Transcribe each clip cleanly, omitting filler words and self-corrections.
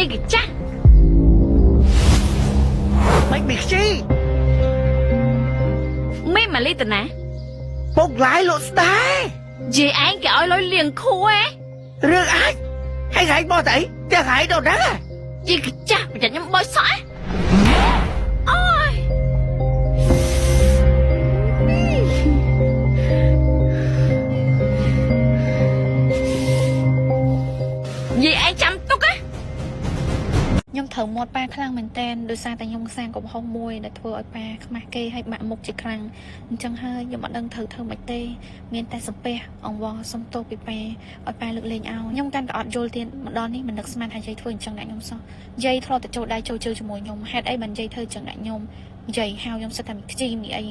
cái chắc mày biết chi mấy mà lấy từ nè bốc lái lột đá gì anh cái ơi lối liền khu ấy rương ác hay gái bò tẩy chắc gái đâu đó à gì cái chắc mà chẳng nhắm bói sỏi ôi gì anh chăm túc á ខ្ញុំត្រូវមាត់ប៉ាខ្លាំងមែនតែនដោយសារតែខ្ញុំសាងកំហុសមួយដែលធ្វើឲ្យប៉ាខ្មាស់គេឲ្យបាក់មុខជាខ្លាំងអញ្ចឹងហើយខ្ញុំអត់ដឹងត្រូវធ្វើម៉េចទេមានតែសំពះអង្វរសុំទោសពីប៉ាឲ្យប៉ាលើកលែងឲ្យខ្ញុំកាន់តែអត់យល់ទៀតម្ដងនេះមិននឹកស្មានថាយាយធ្វើអញ្ចឹងដាក់ខ្ញុំសោះយាយធ្លាប់តែចូលដៃចូលជើងជាមួយខ្ញុំហេតុអីបានយាយធ្វើអញ្ចឹងដាក់ខ្ញុំយាយហៅខ្ញុំសិតតែខ្ជីមីអី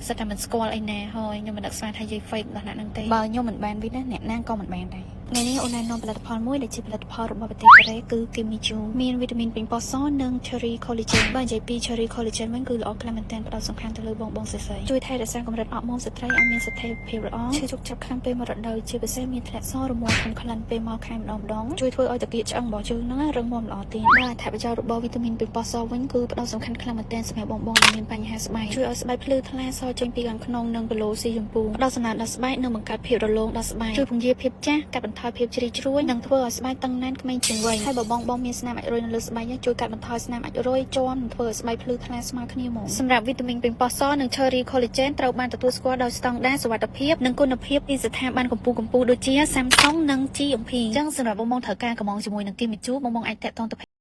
សិតតែមិនស្គាល់អីណាហើយខ្ញុំមិននឹកស្មានថាយាយ fake ដល់ណាហ្នឹងទេបើខ្ញុំមិនបានវិញណាអ្នកណាក៏មិនបានដែរថ្ងៃនេះអូនណែនាំផលិតផលមួយដែលជាផលិតផលរបស់ប្រទេសកូរ៉េគឺ Kimichu មានវីតាមីនពេញប៉ោះសនិង Cherry Collagen បើនិយាយពី Cherry Collagen វិញគឺល្អខ្លាំងមែនទែនផ្ដោតសំខាន់ទៅលើបងសរសៃជួយថែរក្សាកម្រិតអរម៉ូនស្ត្រីឲ្យមានស្ថិរភាពល្អឈឺជោគចាប់ខ្លាំងពេលមករដូវជាពិសេសមានធ្លាក់សរមាស់ខ្លាំងពេលមកខែម្ដងជួយធ្វើឲ្យតាគៀកឆ្អឹងរបស់យើងហ្នឹងរឹងមាំល្អទៀតហើយអត្ថប្រយោជន៍របស់វីតាមីនពេញប៉ោះសវិញគឺផ្ដោតសំខាន់ខ្លាំងមែនទែនសម្រាប់បងដែលមានបញ្ហាស្បែកជួយឲ្យស្បែកភ្លឺថ្លាសចេញពីខាងក្នុងនិងគីឡូស៊ីជម្ពូផ្ដោតសំណាងដល់ស្បែកនិងបង្កើតភាពរលោងដល់ស្បែកជួយពង្រាយភាពចាស់កាត់បន្ថយភាពជ្រីកជ្រួញនិងធ្វើឲ្យស្បែកតឹងណែនក្មេងជាងវ័យហើយបើបងមានស្នាមអាចរុយនៅលើស្បែកជួយកាត់បន្ថយស្នាមអាចរុយជាំនិងធ្វើឲ្យស្បែកភ្លឺថ្លាស្មើគ្នាមកសម្រាប់វីតាមីនពេញប៉ោះសនិង Cherry Collagen ត្រូវបានទទួលស្គាល់ដោយស្តង់ដារសុវត្ថិភាពនិងគុណភាពពីស្ថាប័នកម្ពុជាដូចជា Samsung និង GMP អញ្ចឹងសម្រាប់បងត្រូវការកម្មងជាមួយនឹង Kimichu បងអាចតាក់ទងទៅ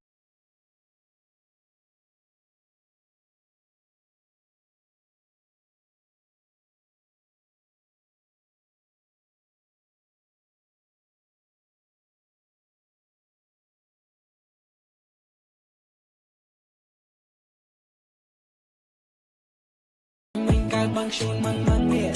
mình cài bằng chuông măng măng địa